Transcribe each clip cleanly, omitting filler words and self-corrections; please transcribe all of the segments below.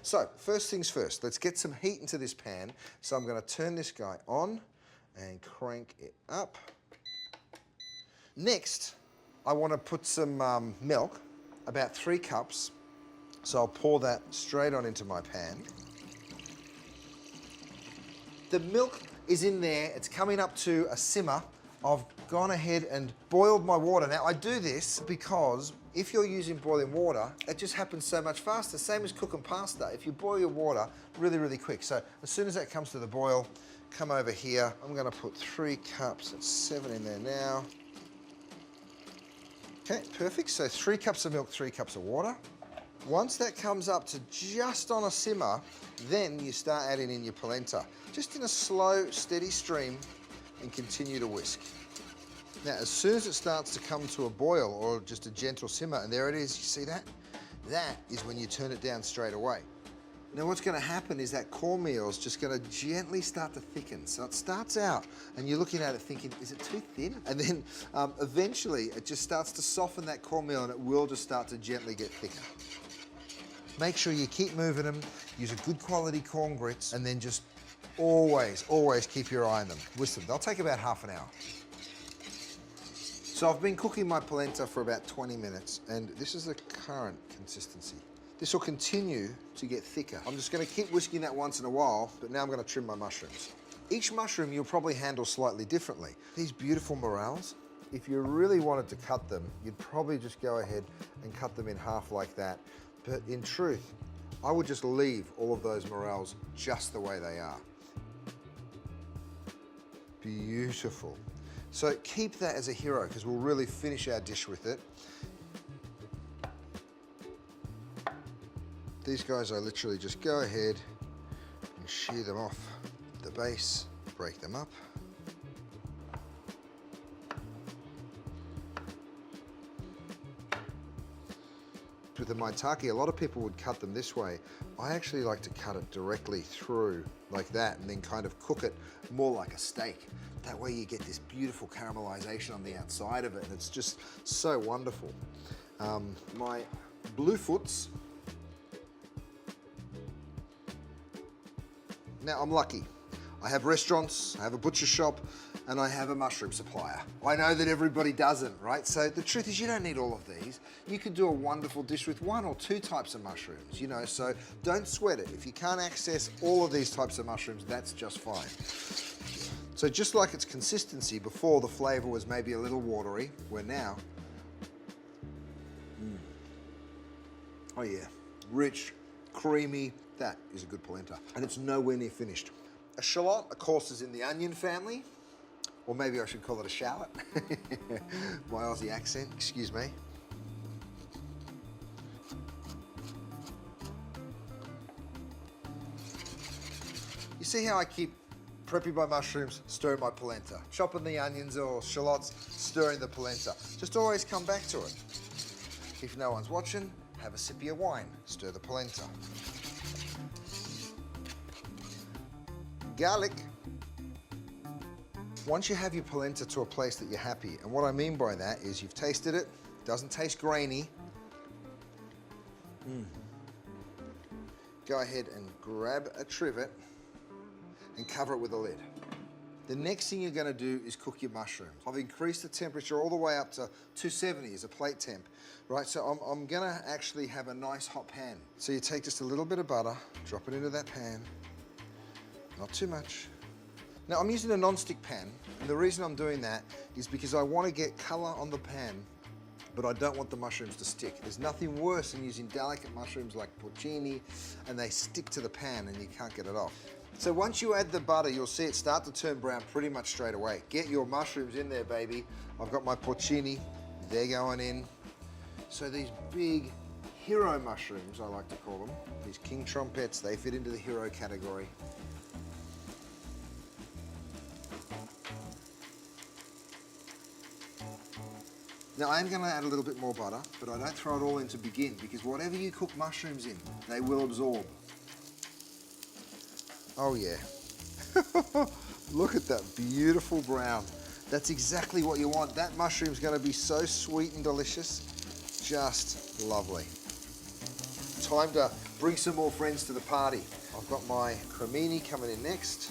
So, first things first, let's get some heat into this pan. So I'm gonna turn this guy on and crank it up. Next, I wanna put some milk, about 3 cups. So I'll pour that straight on into my pan. The milk is in there, it's coming up to a simmer. I've gone ahead and boiled my water. Now I do this because if you're using boiling water, it just happens so much faster. Same as cooking pasta. If you boil your water really, really quick. So as soon as that comes to the boil, come over here. I'm gonna put 3 cups, that's 7 in there now. Okay, perfect. So 3 cups of milk, 3 cups of water. Once that comes up to just on a simmer, then you start adding in your polenta. Just in a slow, steady stream and continue to whisk. Now, as soon as it starts to come to a boil or just a gentle simmer, and there it is, you see that? That is when you turn it down straight away. Now what's gonna happen is that cornmeal is just gonna gently start to thicken. So it starts out and you're looking at it thinking, is it too thin? And then eventually it just starts to soften that cornmeal and it will just start to gently get thicker. Make sure you keep moving them, use a good quality corn grits, and then just always, always keep your eye on them. Whisk them. They'll take about half an hour. So I've been cooking my polenta for about 20 minutes, and this is the current consistency. This will continue to get thicker. I'm just gonna keep whisking that once in a while, but now I'm gonna trim my mushrooms. Each mushroom you'll probably handle slightly differently. These beautiful morels, if you really wanted to cut them, you'd probably just go ahead and cut them in half like that. But in truth, I would just leave all of those morels just the way they are. Beautiful. So keep that as a hero because we'll really finish our dish with it. These guys, I literally just go ahead and shear them off the base, break them up. With the maitake, a lot of people would cut them this way. I actually like to cut it directly through like that and then kind of cook it more like a steak. That way you get this beautiful caramelization on the outside of it and it's just so wonderful. My bluefoots. Now I'm lucky. I have restaurants, I have a butcher shop, and I have a mushroom supplier. I know that everybody doesn't, right? So the truth is you don't need all of these. You could do a wonderful dish with 1 or 2 types of mushrooms, you know, so don't sweat it. If you can't access all of these types of mushrooms, that's just fine. So just like its consistency, before the flavor was maybe a little watery, where now, oh yeah, rich, creamy, that is a good polenta. And it's nowhere near finished. A shallot, of course, is in the onion family, or maybe I should call it a shallot. My Aussie accent, excuse me. You see how I keep prepping my mushrooms, stirring my polenta, chopping the onions or shallots, stirring the polenta. Just always come back to it. If no one's watching, have a sip of your wine, stir the polenta. Garlic. Once you have your polenta to a place that you're happy, and what I mean by that is you've tasted it, doesn't taste grainy. Go ahead and grab a trivet and cover it with a lid. The next thing you're gonna do is cook your mushrooms. I've increased the temperature all the way up to 270 as a plate temp, right? So I'm gonna actually have a nice hot pan. So you take just a little bit of butter, drop it into that pan, not too much. Now I'm using a non-stick pan, and the reason I'm doing that is because I want to get color on the pan, but I don't want the mushrooms to stick. There's nothing worse than using delicate mushrooms like porcini, and they stick to the pan and you can't get it off. So once you add the butter, you'll see it start to turn brown pretty much straight away. Get your mushrooms in there, baby. I've got my porcini, they're going in. So these big hero mushrooms, I like to call them, these king trumpets, they fit into the hero category. Now I'm going to add a little bit more butter, but I don't throw it all in to begin because whatever you cook mushrooms in, they will absorb. Oh yeah. Look at that beautiful brown. That's exactly what you want. That mushroom's going to be so sweet and delicious. Just lovely. Time to Bring some more friends to the party. I've got my cremini coming in next.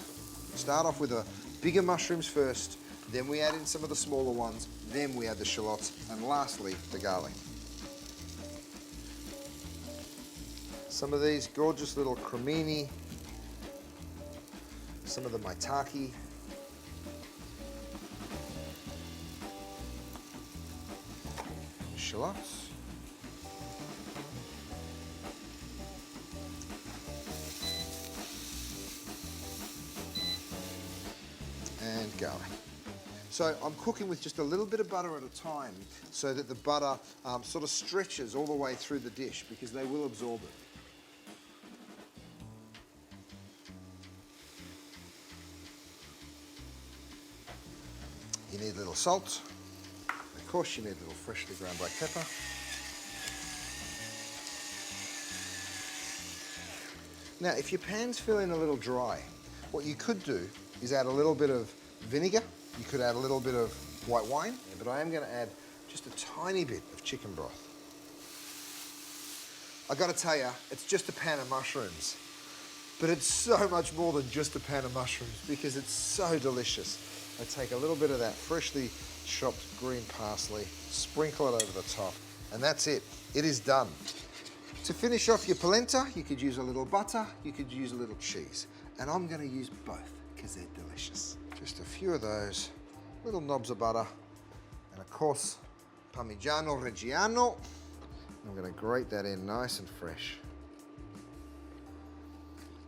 Start off with the bigger mushrooms first, then we add in some of the smaller ones, then we add the shallots, and lastly, the garlic. Some of these gorgeous little cremini, some of the maitake, shallots, and garlic. So I'm cooking with just a little bit of butter at a time so that the butter sort of stretches all the way through the dish because they will absorb it. You need a little salt. Of course you need a little freshly ground black pepper. Now if your pan's feeling a little dry, what you could do is add a little bit of vinegar. You could add a little bit of white wine, but I am going to add just a tiny bit of chicken broth. I got to tell you, it's just a pan of mushrooms, but it's so much more than just a pan of mushrooms because it's so delicious. I take a little bit of that freshly chopped green parsley, sprinkle it over the top, and that's it. It is done. To finish off your polenta, you could use a little butter, you could use a little cheese, and I'm going to use both because they're delicious. Just a few of those little knobs of butter, and of course, Parmigiano Reggiano. I'm going to grate that in nice and fresh.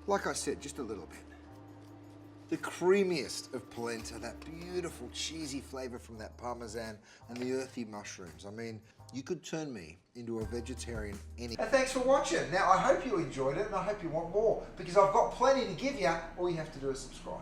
Like I said, just a little bit. The creamiest of polenta, that beautiful cheesy flavor from that Parmesan and the earthy mushrooms. I mean, you could turn me into a vegetarian any. And thanks for watching. Now, I hope you enjoyed it and I hope you want more because I've got plenty to give you. All you have to do is subscribe.